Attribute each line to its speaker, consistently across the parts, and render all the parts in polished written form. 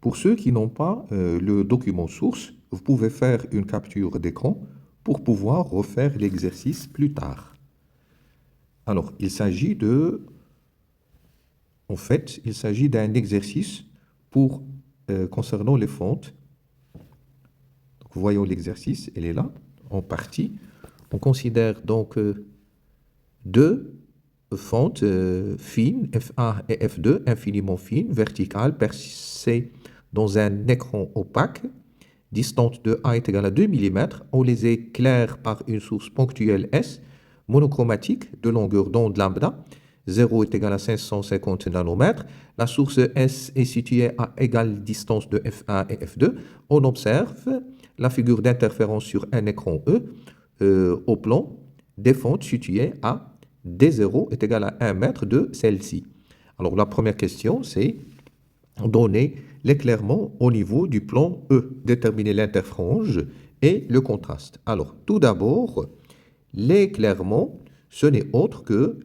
Speaker 1: Pour ceux qui n'ont pas le document source, vous pouvez faire une capture d'écran pour pouvoir refaire l'exercice plus tard. Alors, il s'agit d'un exercice concernant les fentes. Donc, voyons l'exercice, elle est là, en partie. On considère donc deux fentes fines, F1 et F2, infiniment fines, verticales, percées dans un écran opaque. Distance de A est égale à 2 mm. On les éclaire par une source ponctuelle S, monochromatique, de longueur d'onde lambda. 0 est égal à 550 nanomètres. La source S est située à égale distance de F1 et F2. On observe la figure d'interférence sur un écran au plan des fentes situées à D0 est égal à 1 mètre de celle-ci. Alors la première question, c'est donner l'éclairement au niveau du plan E, déterminer l'interfrange et le contraste. Alors, tout d'abord, l'éclairement, ce n'est autre que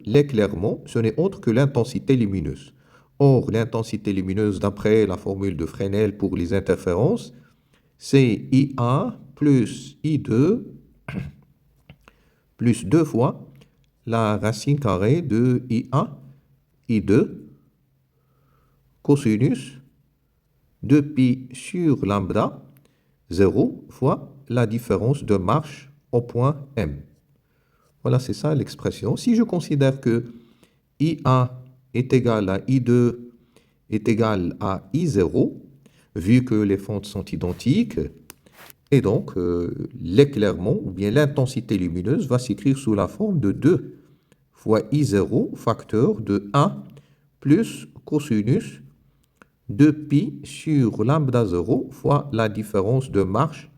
Speaker 1: l'intensité lumineuse. Or, l'intensité lumineuse, d'après la formule de Fresnel pour les interférences, c'est IA plus I2 plus 2 fois la racine carrée de IA, I2, cosinus de pi sur lambda, 0 fois la différence de marche au point M. Voilà, c'est ça l'expression. Si je considère que IA est égal à I2 est égal à I0, vu que les fentes sont identiques, et donc l'éclairement ou bien l'intensité lumineuse va s'écrire sous la forme de 2 fois I0 facteur de 1 plus cosinus de pi sur lambda 0 fois la différence de marche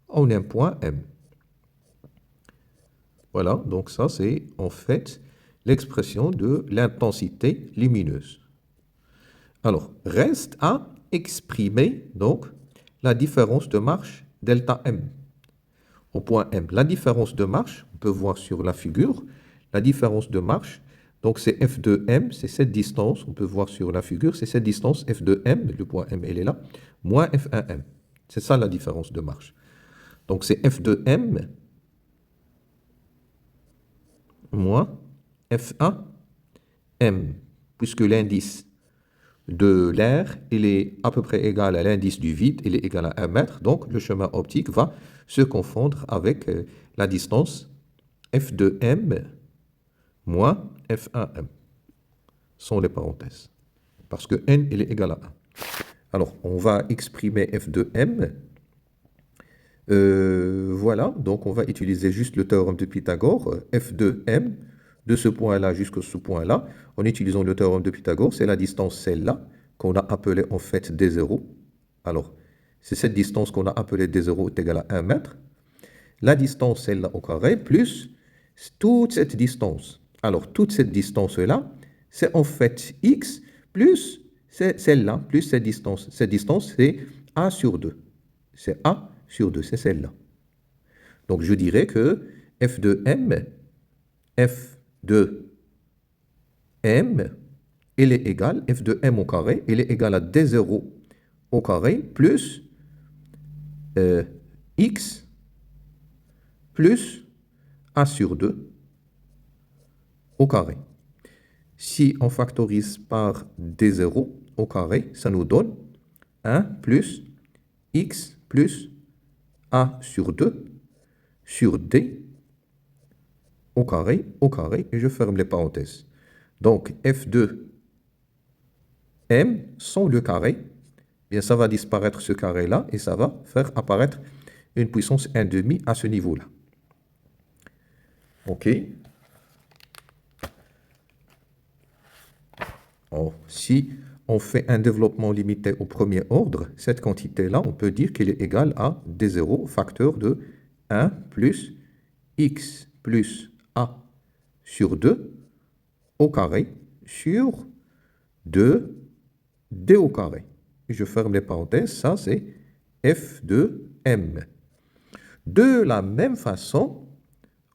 Speaker 1: en un point M. Voilà, donc ça c'est en fait l'expression de l'intensité lumineuse. Alors, reste à exprimer donc la différence de marche delta M au point M. La différence de marche, on peut voir sur la figure, la différence de marche, donc c'est F de M, c'est cette distance, on peut voir sur la figure, c'est cette distance F de M, le point M, elle est là, moins F1M. C'est ça la différence de marche. Donc c'est F de M moins F1M, puisque l'indice de l'air, il est à peu près égal à l'indice du vide, il est égal à 1 mètre, donc le chemin optique va se confondre avec la distance F de M moins F1M, sans les parenthèses, parce que N, il est égal à 1. Alors, on va exprimer F de M. Voilà, donc on va utiliser juste le théorème de Pythagore, F de M, de ce point-là jusqu'à ce point-là, en utilisant le théorème de Pythagore, c'est la distance celle-là, qu'on a appelée en fait D0. Alors, c'est cette distance qu'on a appelée D0 est égale à 1 mètre. La distance celle-là au carré, plus toute cette distance. Alors, toute cette distance-là, c'est en fait X plus celle-là, plus cette distance. Cette distance, c'est A sur 2. C'est A sur 2, c'est celle-là. Donc, je dirais que F de M, elle est égale, F de M au carré, elle est égale à D0 au carré plus X plus A sur 2 au carré. Si on factorise par D0 au carré, ça nous donne 1 plus X plus A sur 2 sur D au carré, et je ferme les parenthèses. Donc, F de M sans le carré, bien ça va disparaître ce carré-là, et ça va faire apparaître une puissance 1,5 à ce niveau-là. OK. Alors, si on fait un développement limité au premier ordre, cette quantité-là, on peut dire qu'elle est égale à D0 facteur de 1 plus X plus A sur 2 au carré sur 2 D au carré. Et je ferme les parenthèses, ça c'est F de M. De la même façon,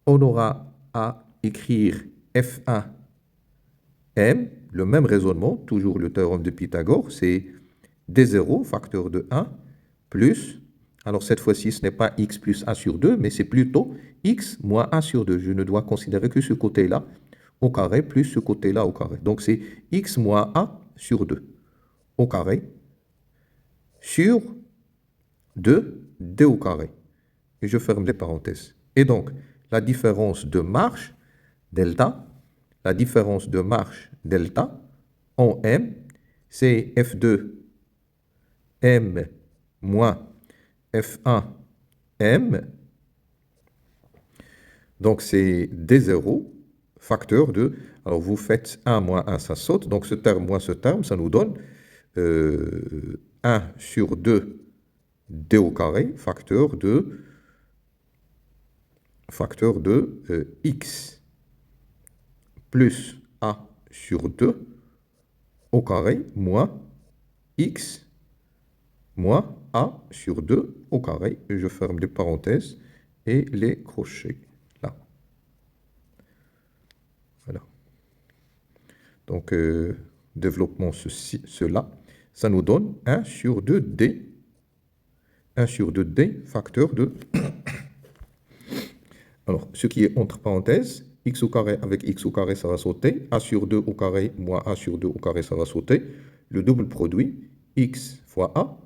Speaker 1: on aura à écrire F1M, le même raisonnement, toujours le théorème de Pythagore, c'est D0, facteur de 1, plus, alors cette fois-ci, ce n'est pas x plus a sur 2, mais c'est plutôt x moins a sur 2. Je ne dois considérer que ce côté-là au carré plus ce côté-là au carré. Donc c'est x moins a sur 2 au carré sur 2d au carré. Et je ferme les parenthèses. Et donc, la différence de marche, delta, la différence de marche, delta, en m, c'est F2 m moins F1 m. Donc, c'est D0, facteur de... Alors, vous faites 1 moins 1, ça saute. Donc, ce terme moins ce terme, ça nous donne 1 sur 2 d au carré, facteur de x plus a sur 2 au carré moins x moins a sur 2 au carré. Et je ferme les parenthèses et les crochets là. Voilà. Donc, développement cela, ça nous donne 1 sur 2d. 1 sur 2d, facteur de... Alors, ce qui est entre parenthèses, x au carré avec x au carré, ça va sauter. A sur 2 au carré moins a sur 2 au carré, ça va sauter. Le double produit, x fois a,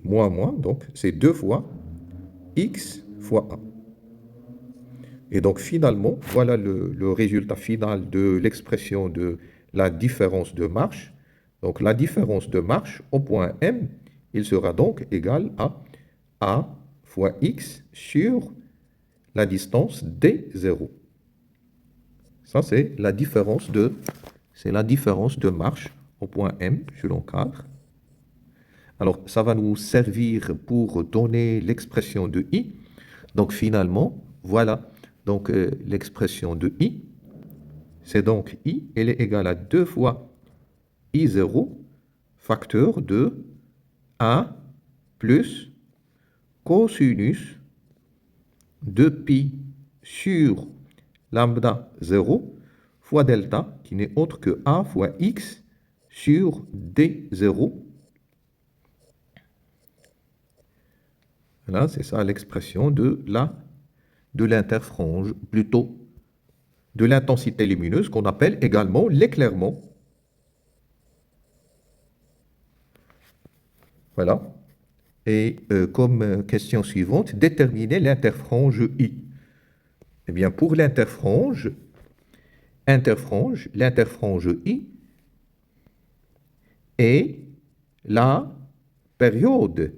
Speaker 1: moins, donc c'est 2 fois x fois a. Et donc, finalement, voilà le résultat final de l'expression de la différence de marche. Donc, la différence de marche au point M, il sera donc égal à a fois x sur la distance d0. Ça, c'est la différence de marche au point M, je l'encadre. Alors, ça va nous servir pour donner l'expression de I. Donc, finalement, voilà donc l'expression de I. C'est donc I, elle est égale à 2 fois I0, facteur de 1 plus cosinus de pi sur lambda 0 fois delta, qui n'est autre que A fois x sur D0. Voilà, c'est ça l'expression de l'interfrange, plutôt de l'intensité lumineuse, qu'on appelle également l'éclairement. Voilà. Et comme question suivante, déterminer l'interfrange I. Eh bien, pour l'interfrange I est la période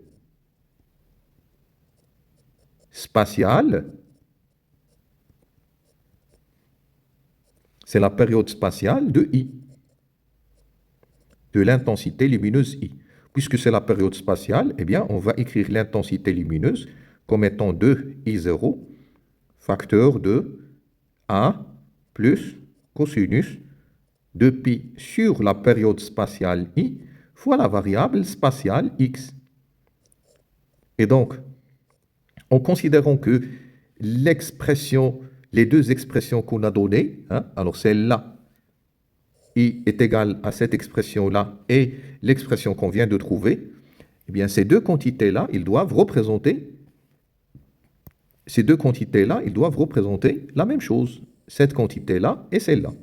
Speaker 1: spatiale, c'est la période spatiale de I, de l'intensité lumineuse I. Puisque c'est la période spatiale, eh bien, on va écrire l'intensité lumineuse comme étant 2I0, facteur de 1 plus cosinus de pi sur la période spatiale I fois la variable spatiale x. Et donc, en considérant que les deux expressions qu'on a données, alors celle-là, I est égale à cette expression-là et l'expression qu'on vient de trouver, eh bien ces deux quantités-là, ils doivent représenter la même chose, cette quantité-là et celle-là.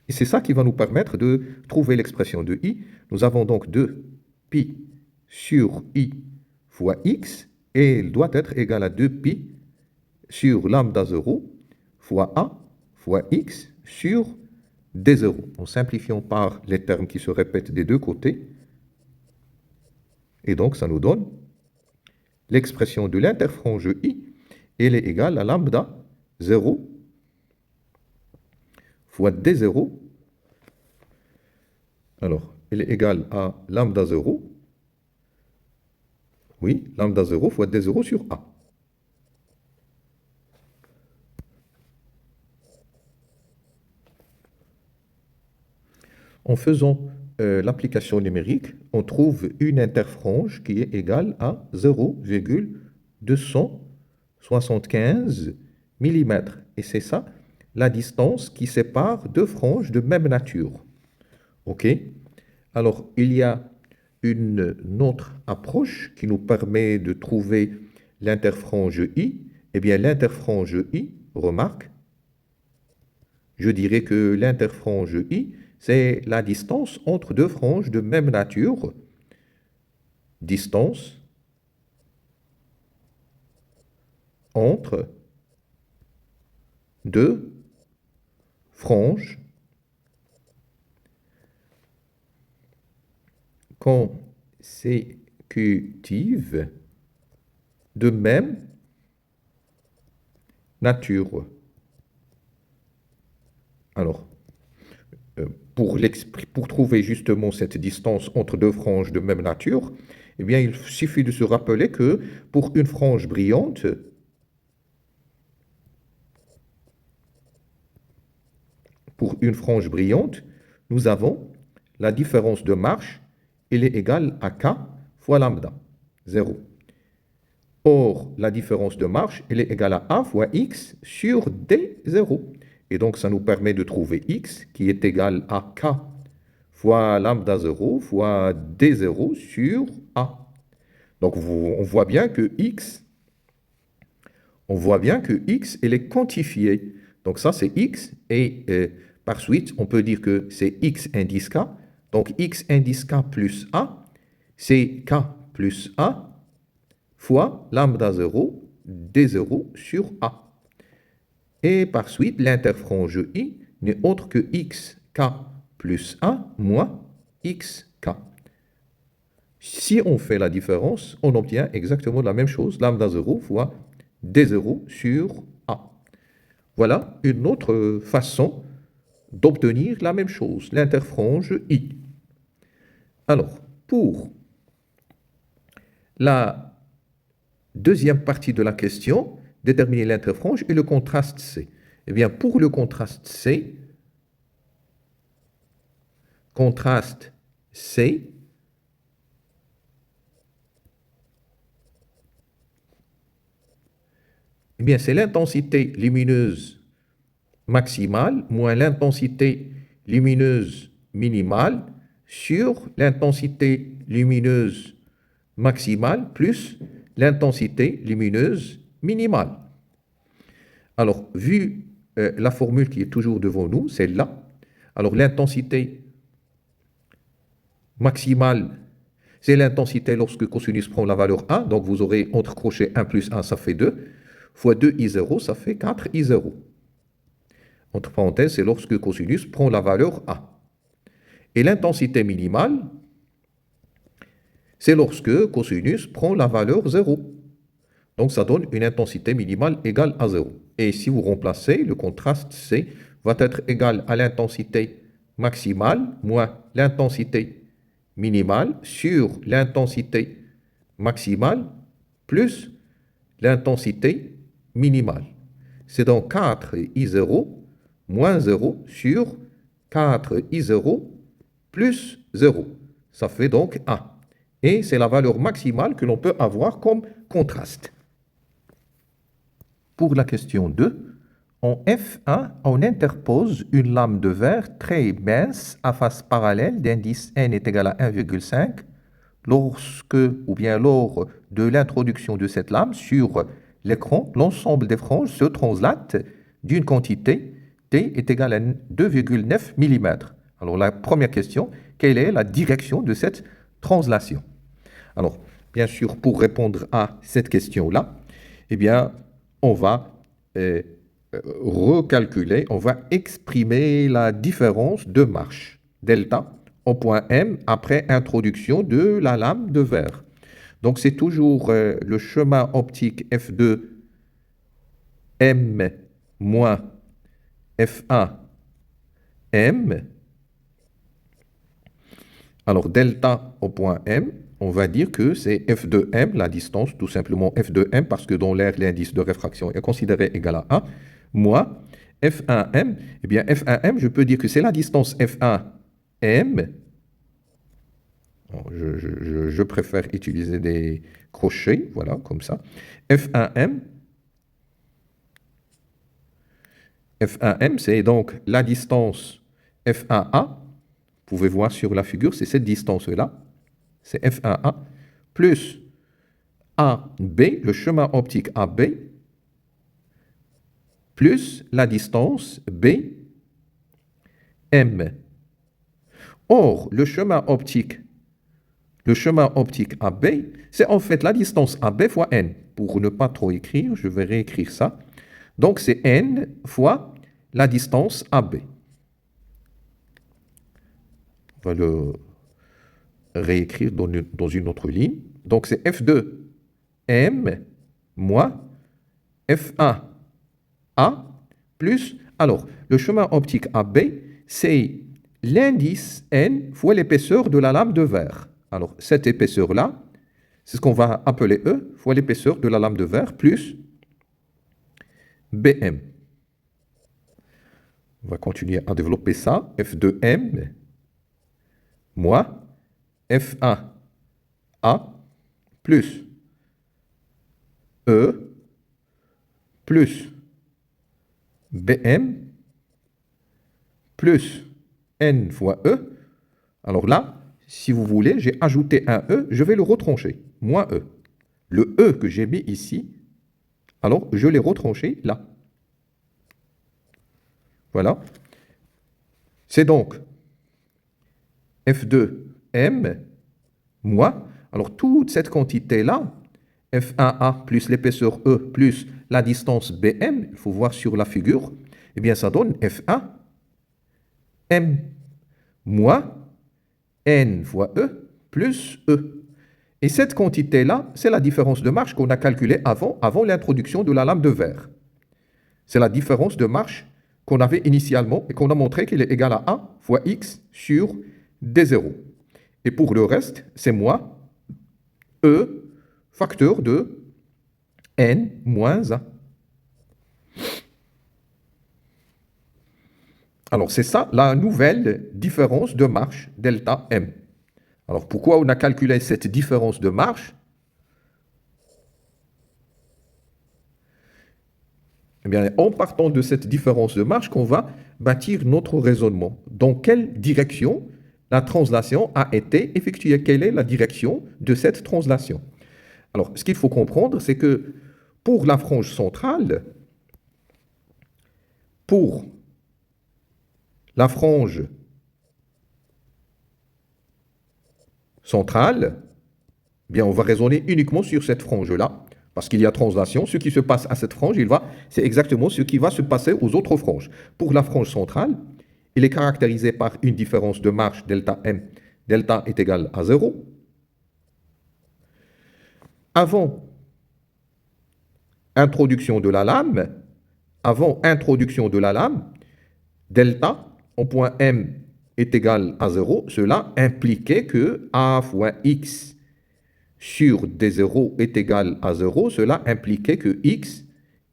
Speaker 1: Et c'est ça qui va nous permettre de trouver l'expression de I. Nous avons donc 2 pi sur I fois x, et elle doit être égale à 2 pi sur lambda 0 fois A fois x sur D0. En simplifiant par les termes qui se répètent des deux côtés. Et donc, ça nous donne l'expression de l'interfrange I. Elle est égale à lambda 0 fois D0. Alors, elle est égale à lambda 0. Oui, lambda 0 fois D0 sur A. En faisant l'application numérique, on trouve une interfrange qui est égale à 0,275 mm. Et c'est ça, la distance qui sépare deux franges de même nature. OK? Alors, il y a une autre approche qui nous permet de trouver l'interfrange I. Eh bien, l'interfrange I, remarque, je dirais que l'interfrange I, c'est la distance entre deux franges de même nature. Distance entre deux franges consécutives de même nature. Alors, pour trouver justement cette distance entre deux franges de même nature, eh bien, il suffit de se rappeler que pour une frange brillante, nous avons la différence de marche, elle est égale à K fois lambda, 0. Or, la différence de marche, elle est égale à A fois X sur D0. Et donc, ça nous permet de trouver X qui est égal à K fois lambda 0 fois D0 sur A. Donc, on voit bien que X, elle est quantifiée. Donc, ça, c'est X. Et par suite, on peut dire que c'est X indice K. Donc, X indice K plus A, c'est K plus A fois lambda 0, D0 sur A. Et par suite, l'interfrange I n'est autre que XK plus A moins XK. Si on fait la différence, on obtient exactement la même chose, lambda 0 fois D0 sur A. Voilà une autre façon d'obtenir la même chose, l'interfrange I. Alors, pour la deuxième partie de la question, déterminer l'interfrange et le contraste C. Eh bien, pour le contraste C, eh bien, c'est l'intensité lumineuse maximale moins l'intensité lumineuse minimale sur l'intensité lumineuse maximale plus l'intensité lumineuse minimale. Alors, vu la formule qui est toujours devant nous, celle-là, alors l'intensité maximale, c'est l'intensité lorsque cosinus prend la valeur 1, donc vous aurez entre crochets 1 plus 1, ça fait 2, fois 2 I0, ça fait 4 I0. Entre parenthèses, c'est lorsque cosinus prend la valeur A. Et l'intensité minimale, c'est lorsque cosinus prend la valeur 0. Donc ça donne une intensité minimale égale à 0. Et si vous remplacez, le contraste C va être égal à l'intensité maximale moins l'intensité minimale sur l'intensité maximale plus l'intensité minimale. C'est donc 4 I0 moins 0 sur 4 I0 plus 0. Ça fait donc A. Et c'est la valeur maximale que l'on peut avoir comme contraste. Pour la question 2, en F1, on interpose une lame de verre très mince à face parallèle d'indice n est égal à 1,5 lorsque, ou bien lors de l'introduction de cette lame sur l'écran, l'ensemble des franges se translate d'une quantité T est égale à 2,9 mm. Alors la première question, quelle est la direction de cette translation? Alors, bien sûr, pour répondre à cette question-là, eh bien, on va recalculer, on va exprimer la différence de marche, delta, au point M, après introduction de la lame de verre. Donc, c'est toujours le chemin optique F2 M moins F1 M. Alors, delta au point M, on va dire que c'est F2M, la distance, tout simplement F2M, parce que dans l'air, l'indice de réfraction est considéré égal à 1, moins F1M. Eh bien, F1M, je peux dire que c'est la distance F1M. Je préfère utiliser des crochets, voilà, comme ça. F1M. F1M, c'est donc la distance F1A. Vous pouvez voir sur la figure, c'est cette distance-là. c'est F1A, plus AB, le chemin optique AB, plus la distance BM. Or, le chemin optique AB, c'est en fait la distance AB fois N. Pour ne pas trop écrire, je vais réécrire ça. Donc, c'est N fois la distance AB. On va le réécrire dans une autre ligne. Donc, c'est F2M moins F1A plus... Alors, le chemin optique AB, c'est l'indice N fois l'épaisseur de la lame de verre. Alors, cette épaisseur-là, c'est ce qu'on va appeler E fois l'épaisseur de la lame de verre plus BM. On va continuer à développer ça. F2M moins F1A plus E plus BM plus N fois E. Alors là, si vous voulez, j'ai ajouté un E, je vais le retrancher, moins E. Le E que j'ai mis ici, alors je l'ai retranché là. Voilà. C'est donc F2M moins, alors toute cette quantité-là, F1A plus l'épaisseur E plus la distance BM, il faut voir sur la figure, eh bien ça donne F1M moins N fois E plus E. Et cette quantité-là, c'est la différence de marche qu'on a calculée avant l'introduction de la lame de verre. C'est la différence de marche qu'on avait initialement et qu'on a montré qu'il est égal à A fois X sur D0. Et pour le reste, c'est moins E facteur de N moins A. Alors, c'est ça la nouvelle différence de marche, delta M. Alors, pourquoi on a calculé cette différence de marche? Eh bien, en partant de cette différence de marche qu'on va bâtir notre raisonnement. Dans quelle direction la translation a été effectuée? Quelle est la direction de cette translation? Alors, ce qu'il faut comprendre, c'est que pour la frange centrale, pour la frange centrale, eh bien, on va raisonner uniquement sur cette frange-là, parce qu'il y a translation. Ce qui se passe à cette frange, c'est exactement ce qui va se passer aux autres franges. Pour la frange centrale, il est caractérisé par une différence de marche delta M. Delta est égal à 0. Avant introduction de la lame, delta en point M est égal à 0. Cela impliquait que A fois X sur D0 est égal à 0. Cela impliquait que X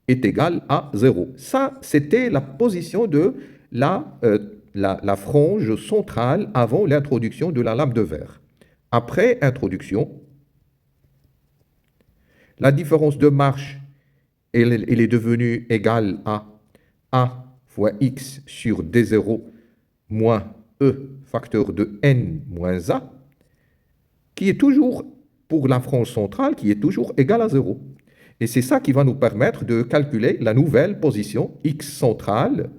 Speaker 1: est égal à 0. Ça, c'était la position de la frange centrale avant l'introduction de la lame de verre. Après introduction, la différence de marche, elle est devenue égale à A fois X sur D0 moins E facteur de N moins A, qui est toujours, pour la frange centrale, qui est toujours égal à 0. Et c'est ça qui va nous permettre de calculer la nouvelle position X centrale,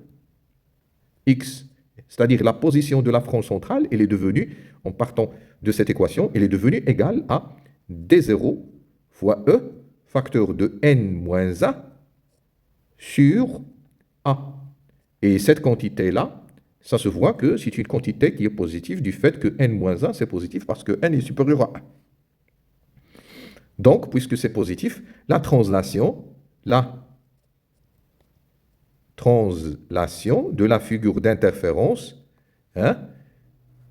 Speaker 1: X, c'est-à-dire la position de la frange centrale, elle est devenue, en partant de cette équation, elle est devenue égale à D0 fois E facteur de N moins A sur A. Et cette quantité-là, ça se voit que c'est une quantité qui est positive du fait que N-1, c'est positif parce que N est supérieur à 1. Donc, puisque c'est positif, la translation de la figure d'interférence,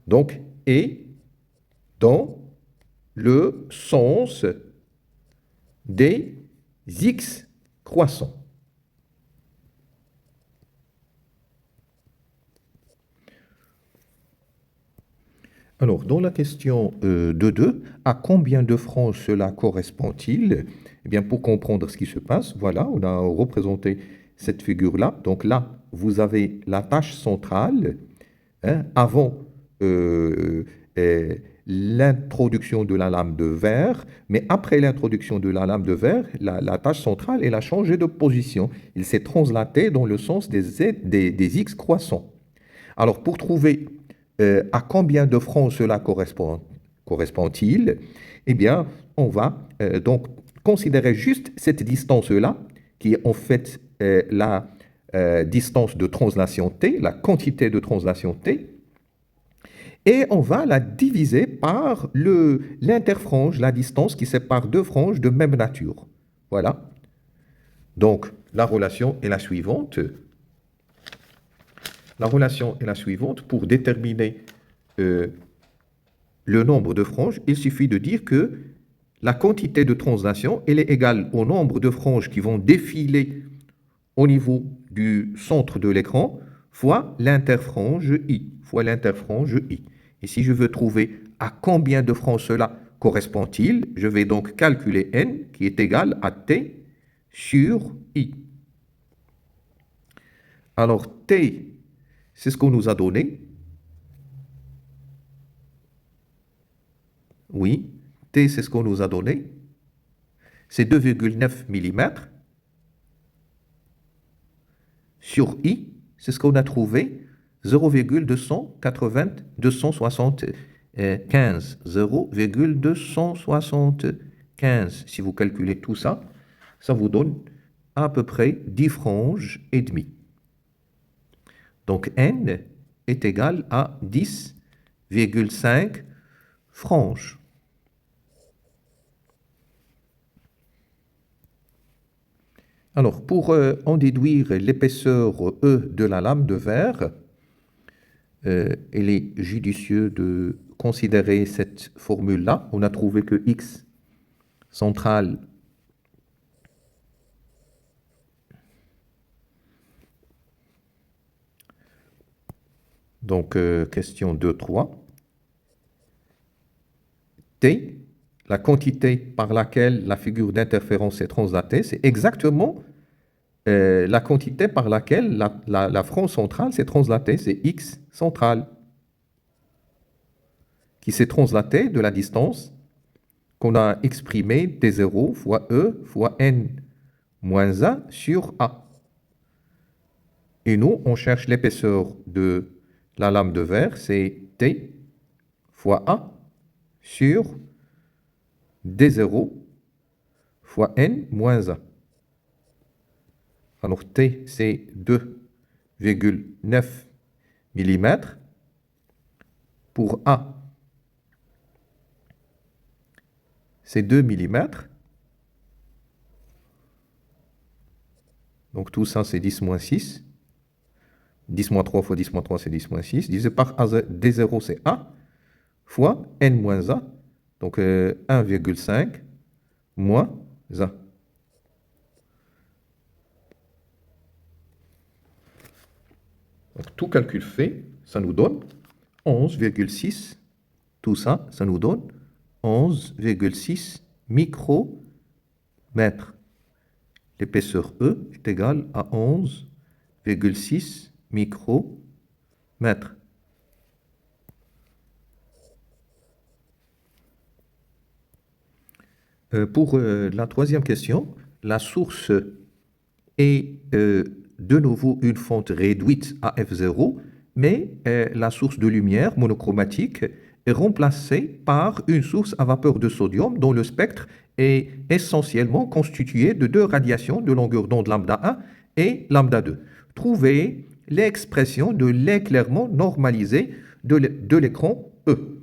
Speaker 1: donc, est dans le sens des X croissants. Alors, dans la question 2.2, à combien de franges cela correspond-il? Eh bien, pour comprendre ce qui se passe, voilà, on a représenté cette figure-là. Donc là, vous avez la tâche centrale avant l'introduction de la lame de verre, mais après l'introduction de la lame de verre, la tâche centrale, elle a changé de position. Il s'est translaté dans le sens des x croissants. Alors, pour trouver à combien de francs cela correspond-il, eh bien, on va donc considérer juste cette distance-là, qui est en fait la distance de translation t, la quantité de translation t, et on va la diviser par l'interfrange, la distance qui sépare deux franges de même nature. Voilà. Donc, la relation est la suivante. La relation est la suivante. Pour déterminer le nombre de franges, il suffit de dire que la quantité de translation, elle est égale au nombre de franges qui vont défiler au niveau du centre de l'écran fois l'interfrange I, fois l'interfrange I. Et si je veux trouver à combien de franges cela correspond-il, je vais donc calculer n qui est égal à t sur I. Alors t, c'est ce qu'on nous a donné. Oui, t, c'est ce qu'on nous a donné. C'est 2,9 mm. Sur I, c'est ce qu'on a trouvé, 0,275. 0,275. Si vous calculez tout ça, ça vous donne à peu près 10 franges et demi. Donc n est égal à 10,5 franges. Alors, pour en déduire l'épaisseur E de la lame de verre, il est judicieux de considérer cette formule-là. On a trouvé que X central donc question 2.3. T, la quantité par laquelle la figure d'interférence est translatée, c'est exactement la quantité par laquelle la frange centrale s'est translatée, c'est X central, qui s'est translatée de la distance qu'on a exprimée T0 fois E fois N moins A sur A. Et nous, on cherche l'épaisseur de la lame de verre, c'est T fois A sur D0 fois N moins A. Alors T, c'est 2,9 mm. Pour A, c'est 2 mm. Donc tout ça, c'est 10 moins 6. 10 moins 3 fois 10 moins 3, c'est 10 moins 6. Divisé par D0, c'est A, fois N moins A. Donc 1,5 moins A. Donc tout calcul fait, ça nous donne 11,6. Tout ça, ça nous donne 11,6 micromètres. L'épaisseur E est égale à 11,6 micromètres. Pour la troisième question, la source est de nouveau une fente réduite à F0, mais la source de lumière monochromatique est remplacée par une source à vapeur de sodium dont le spectre est essentiellement constitué de deux radiations de longueur d'onde lambda 1 et lambda 2. Trouvez l'expression de l'éclairement normalisé de l'écran E.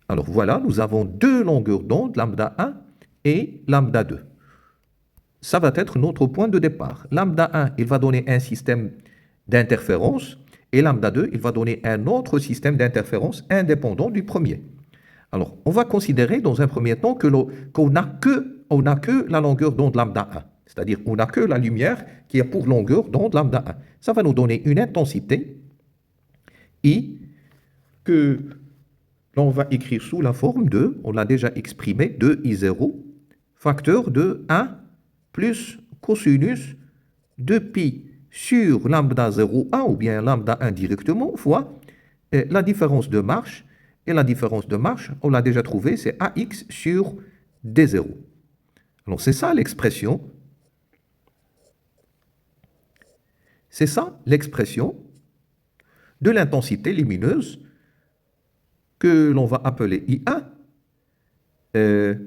Speaker 1: Alors voilà, nous avons deux longueurs d'onde, lambda 1 et lambda 2. Ça va être notre point de départ. Lambda 1, il va donner un système d'interférence, et lambda 2, il va donner un autre système d'interférence indépendant du premier. Alors, on va considérer dans un premier temps qu'on n'a que la longueur d'onde lambda 1, c'est-à-dire on n'a que la lumière qui a pour longueur d'onde lambda 1. Ça va nous donner une intensité I que l'on va écrire sous la forme de, on l'a déjà exprimé, de I0, facteur de 1 plus cosinus de pi sur lambda 0,1 ou bien lambda 1 directement, fois la différence de marche Et la différence de marge, on l'a déjà trouvé, c'est AX sur D0. Alors c'est ça l'expression. C'est ça l'expression de l'intensité lumineuse que l'on va appeler I1,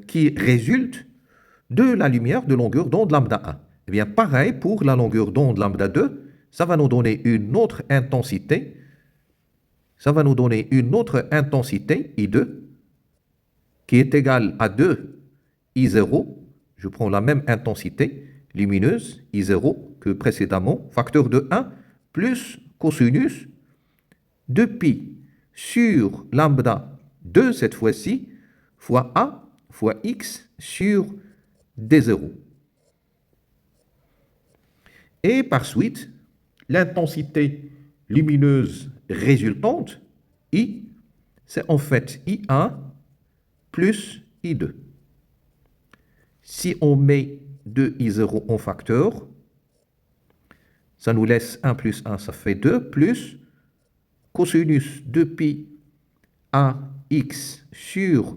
Speaker 1: qui résulte de la lumière de longueur d'onde lambda 1. Eh bien, pareil pour la longueur d'onde lambda 2, ça va nous donner une autre intensité. Ça va nous donner une autre intensité, I2, qui est égale à 2 I0. Je prends la même intensité lumineuse, I0, que précédemment, facteur de 1, plus cosinus de pi sur lambda 2, cette fois-ci, fois A fois X sur D0. Et par suite, l'intensité lumineuse résultante, I, c'est en fait I1 plus I2. Si on met 2I0 en facteur, ça nous laisse 1 plus 1, ça fait 2, plus cosinus de pi AX sur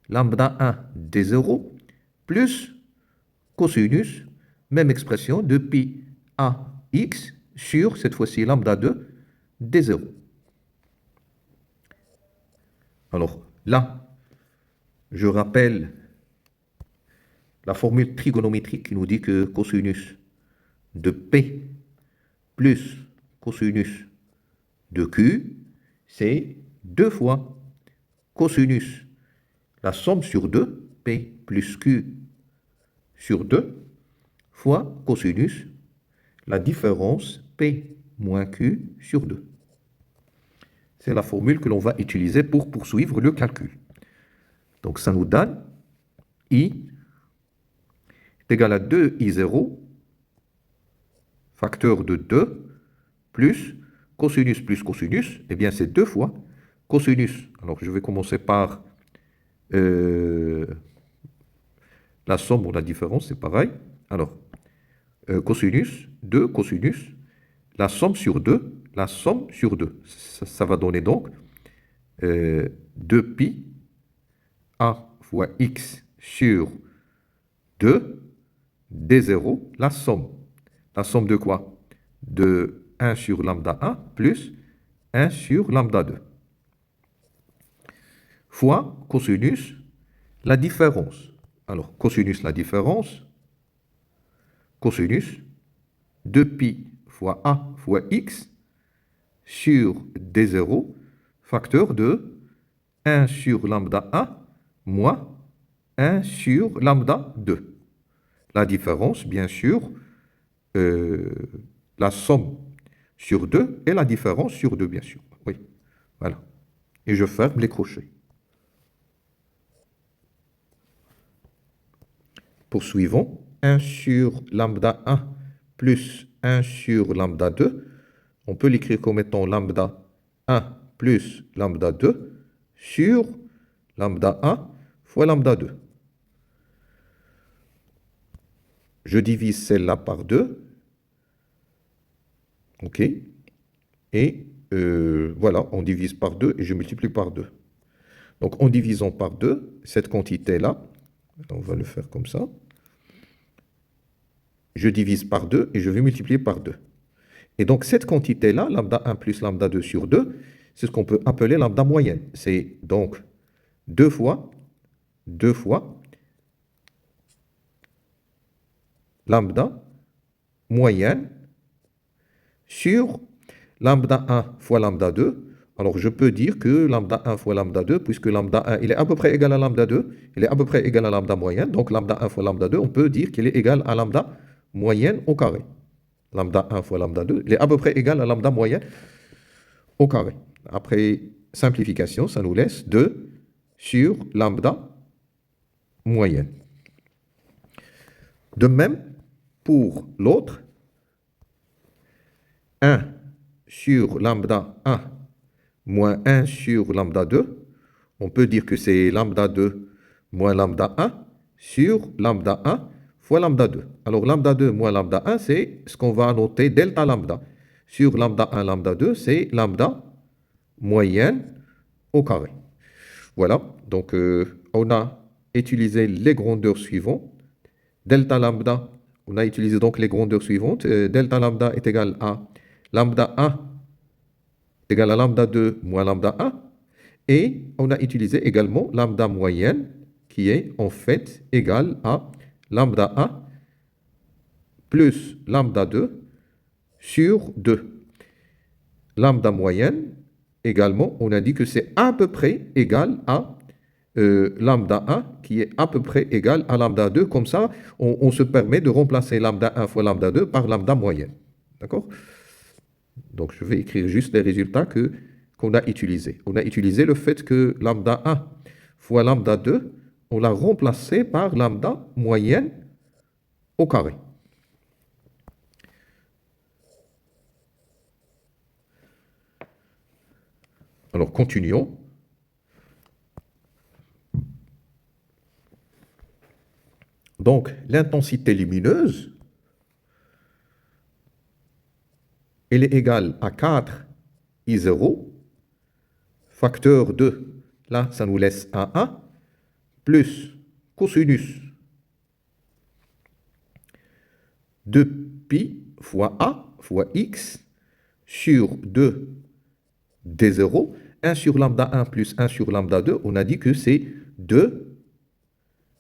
Speaker 1: lambda 1 D0, plus cosinus, même expression, de pi AX sur, cette fois-ci, lambda 2 D0. Alors là, je rappelle la formule trigonométrique qui nous dit que cosinus de P plus cosinus de Q, c'est 2 fois cosinus, la somme sur 2, P plus Q sur 2, fois cosinus, la différence P moins Q sur 2. C'est la formule que l'on va utiliser pour poursuivre le calcul. Donc ça nous donne I est égal à 2I0, facteur de 2, plus cosinus, eh bien c'est 2 fois cosinus. Alors je vais commencer par la somme ou la différence, c'est pareil. Alors, cosinus, 2 cosinus, la somme sur 2, Ça va donner donc 2pi A fois X sur 2 D0, la somme. La somme de quoi? De 1 sur lambda 1 plus 1 sur lambda 2. Fois cosinus, la différence. Alors, cosinus, la différence, cosinus, 2pi fois A fois X sur D0, facteur de 1 sur lambda 1 moins 1 sur lambda 2. La différence, bien sûr, la somme sur 2 et la différence sur 2, bien sûr. Oui, voilà. Et je ferme les crochets. Poursuivons. 1 sur lambda 1 plus 1 sur lambda 2. On peut l'écrire comme étant lambda 1 plus lambda 2 sur lambda 1 fois lambda 2. Je divise celle-là par 2. OK. Et voilà, on divise par 2 et je multiplie par 2. Donc, en divisant par 2, cette quantité-là, on va le faire comme ça. Je divise par 2 et je vais multiplier par 2. Et donc, cette quantité-là, lambda 1 plus lambda 2 sur 2, c'est ce qu'on peut appeler lambda moyenne. C'est donc 2 fois lambda moyenne sur lambda 1 fois lambda 2. Alors, je peux dire que lambda 1 fois lambda 2, puisque lambda 1, il est à peu près égal à lambda 2, il est à peu près égal à lambda moyenne. Donc, lambda 1 fois lambda 2, on peut dire qu'il est égal à lambda moyenne au carré. Lambda 1 fois lambda 2, il est à peu près égal à lambda moyenne au carré. Après simplification, ça nous laisse 2 sur lambda moyenne. De même, pour l'autre, 1 sur lambda 1 moins 1 sur lambda 2, on peut dire que c'est lambda 2 moins lambda 1 sur lambda 1 fois lambda 2. Alors lambda 2 moins lambda 1, c'est ce qu'on va noter delta lambda. Sur lambda 1, lambda 2, c'est lambda moyenne au carré. Voilà, donc on a utilisé les grandeurs suivantes. Delta lambda, on a utilisé donc les grandeurs suivantes. Delta lambda est égal à lambda 1 égale à lambda 2 moins lambda 1. Et on a utilisé également lambda moyenne qui est en fait égal à lambda 1 plus lambda 2 sur 2. Lambda moyenne, également, on a dit que c'est à peu près égal à lambda 1 qui est à peu près égal à lambda 2. Comme ça, on se permet de remplacer lambda 1 fois lambda 2 par lambda moyenne. D'accord? Donc, je vais écrire juste les résultats qu'on a utilisés. On a utilisé le fait que lambda 1 fois lambda 2, on l'a remplacé par lambda moyenne au carré. Alors, continuons. Donc, l'intensité lumineuse, elle est égale à 4 I0, facteur de, là, ça nous laisse A1, plus cosinus de pi fois A fois x sur 2 D0, 1 sur lambda 1 plus 1 sur lambda 2, on a dit que c'est 2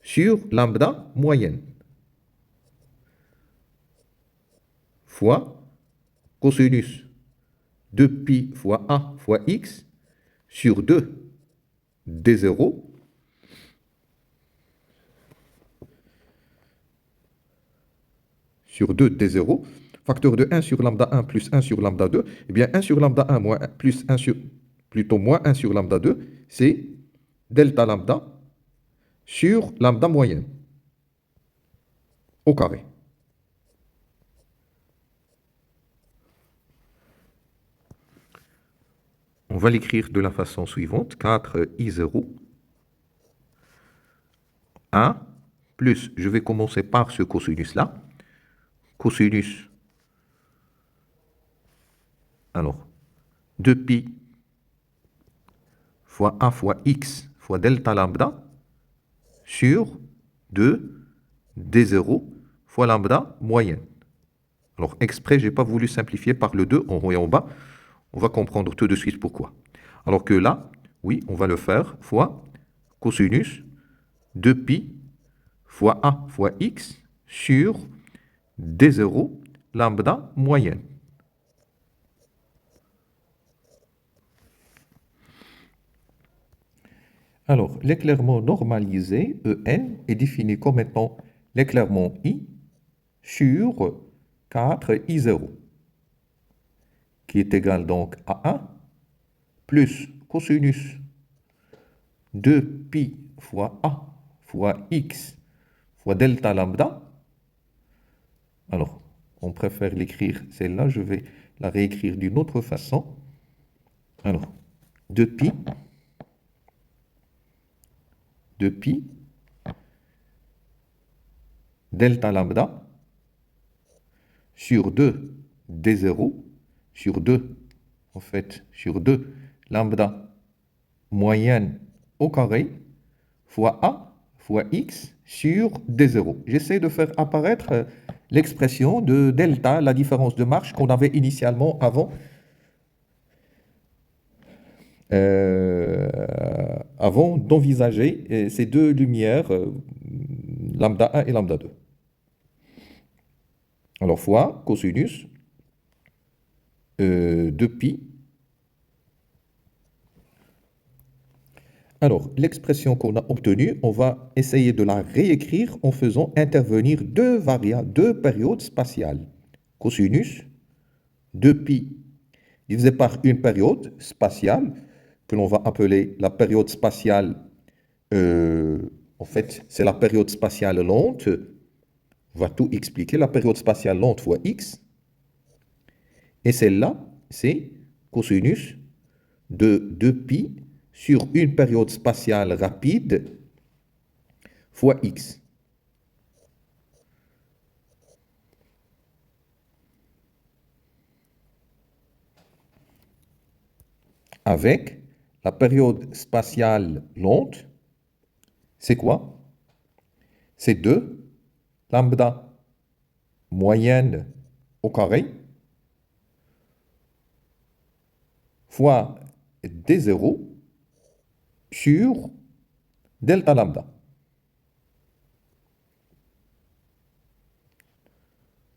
Speaker 1: sur lambda moyenne fois cosinus de pi fois A fois x sur 2 D0 sur 2 D0, facteur de 1 sur lambda 1 plus 1 sur lambda 2, eh bien 1 sur lambda 1 moins 1 plus 1 sur, plutôt moins 1 sur lambda 2, c'est delta lambda sur lambda moyenne au carré. On va l'écrire de la façon suivante, 4I0, 1, plus, je vais commencer par ce cosinus-là, cosinus, alors, 2pi fois A fois x fois delta lambda sur 2 D0 fois lambda moyenne. Alors, exprès, je n'ai pas voulu simplifier par le 2 en haut et en bas. On va comprendre tout de suite pourquoi. Alors que là, oui, on va le faire fois cosinus de pi fois A fois x sur D0 lambda moyenne. Alors, l'éclairement normalisé, EN, est défini comme étant l'éclairement I sur 4I0, qui est égal donc à 1 plus cosinus de pi fois A fois x fois delta lambda. Alors, on préfère l'écrire celle-là, je vais la réécrire d'une autre façon. Alors, de pi delta lambda sur 2 D0 sur 2, en fait, sur 2 lambda moyenne au carré fois A fois x sur D0. J'essaie de faire apparaître l'expression de delta, la différence de marge qu'on avait initialement avant d'envisager ces deux lumières, lambda 1 et lambda 2. Alors, fois cosinus de pi. Alors, l'expression qu'on a obtenue, on va essayer de la réécrire en faisant intervenir deux variables, deux périodes spatiales. Cosinus de pi divisé par une période spatiale, que l'on va appeler la période spatiale, en fait, c'est la période spatiale lente. On va tout expliquer. La période spatiale lente fois x. Et celle-là, c'est cosinus de 2pi sur une période spatiale rapide fois x. Avec La période spatiale lente, c'est quoi? C'est 2 lambda moyenne au carré fois D0 sur delta lambda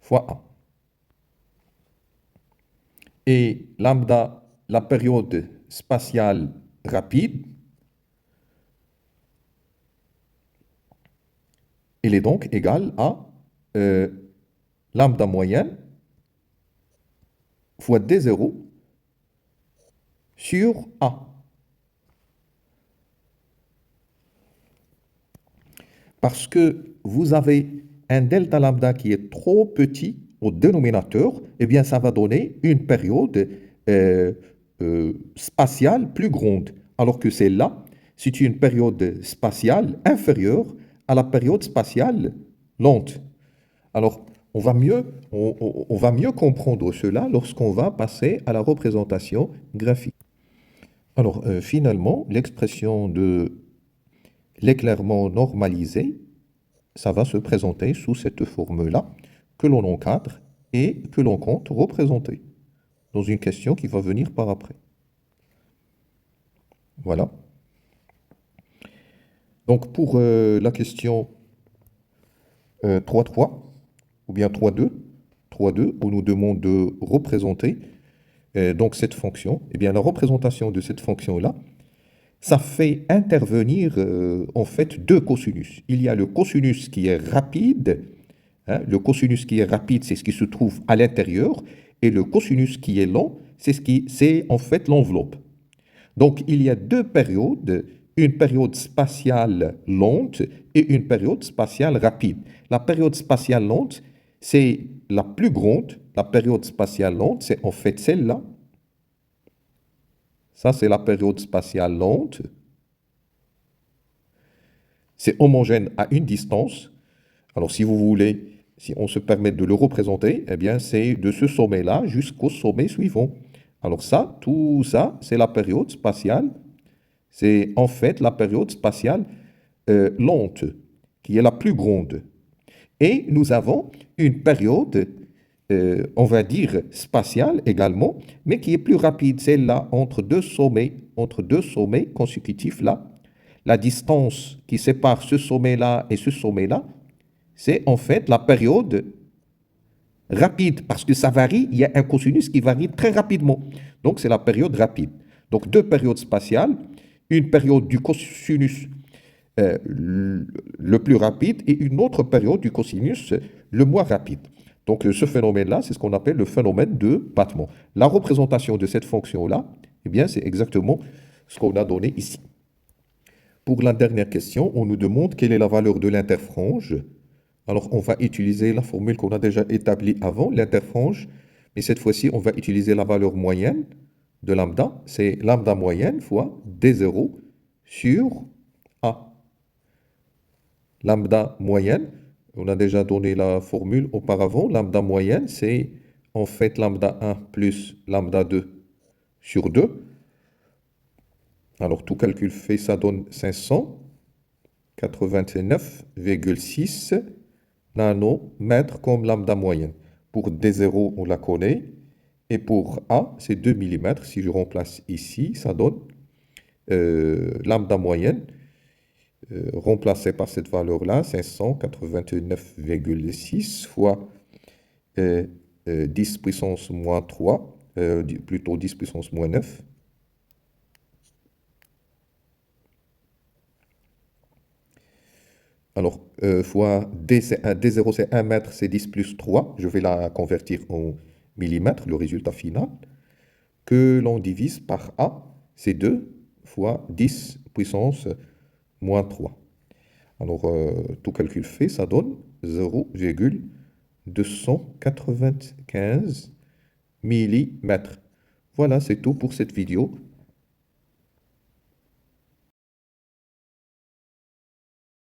Speaker 1: fois A. Et lambda, la période spatiale rapide, elle est donc égale à lambda moyenne fois D0 sur A. Parce que vous avez un delta lambda qui est trop petit au dénominateur, eh bien ça va donner une période spatiale plus grande, alors que celle-là, c'est une période spatiale inférieure à la période spatiale lente. Alors, on va mieux comprendre cela lorsqu'on va passer à la représentation graphique. Alors, finalement, l'expression de l'éclairement normalisé, ça va se présenter sous cette forme-là, que l'on encadre et que l'on compte représenter dans une question qui va venir par après. Voilà. Donc, pour la question 3.3, ou bien 3.2, on nous demande de représenter donc cette fonction. Eh bien, la représentation de cette fonction-là, ça fait intervenir en fait deux cosinus. Il y a le cosinus qui est rapide. Hein, le cosinus qui est rapide, c'est ce qui se trouve à l'intérieur. Et le cosinus qui est lent, c'est en fait l'enveloppe. Donc, il y a deux périodes, une période spatiale lente et une période spatiale rapide. La période spatiale lente, c'est la plus grande. La période spatiale lente, c'est en fait celle-là. Ça, c'est la période spatiale lente. C'est homogène à une distance. Alors, si vous voulez, si on se permet de le représenter, eh bien, c'est de ce sommet-là jusqu'au sommet suivant. Alors ça, tout ça, c'est la période spatiale. C'est en fait la période spatiale lente, qui est la plus grande. Et nous avons une période, on va dire, spatiale également, mais qui est plus rapide, celle-là, entre deux sommets consécutifs là. La distance qui sépare ce sommet-là et ce sommet-là, c'est en fait la période rapide, parce que ça varie, il y a un cosinus qui varie très rapidement. Donc, c'est la période rapide. Donc, deux périodes spatiales, une période du cosinus le plus rapide et une autre période du cosinus le moins rapide. Donc, ce phénomène-là, c'est ce qu'on appelle le phénomène de battement. La représentation de cette fonction-là, eh bien, c'est exactement ce qu'on a donné ici. Pour la dernière question, on nous demande quelle est la valeur de l'interfrange. Alors, on va utiliser la formule qu'on a déjà établie avant, l'interfrange, mais cette fois-ci, on va utiliser la valeur moyenne de lambda. C'est lambda moyenne fois D0 sur A. Lambda moyenne, on a déjà donné la formule auparavant. Lambda moyenne, c'est en fait lambda 1 plus lambda 2 sur 2. Alors, tout calcul fait, ça donne 589,6 nanomètres comme lambda moyenne. Pour D0, on la connaît. Et pour A, c'est 2 mm. Si je remplace ici, ça donne lambda moyenne, remplacé par cette valeur-là, 589,6 fois 10 puissance moins 3, plutôt 10 puissance moins 9. Alors, fois D0, c'est 1 mètre, c'est 10 plus 3. Je vais la convertir en millimètres, le résultat final. Que l'on divise par A, c'est 2 fois 10 puissance moins 3. Alors, tout calcul fait, ça donne 0,295 millimètres. Voilà, c'est tout pour cette vidéo.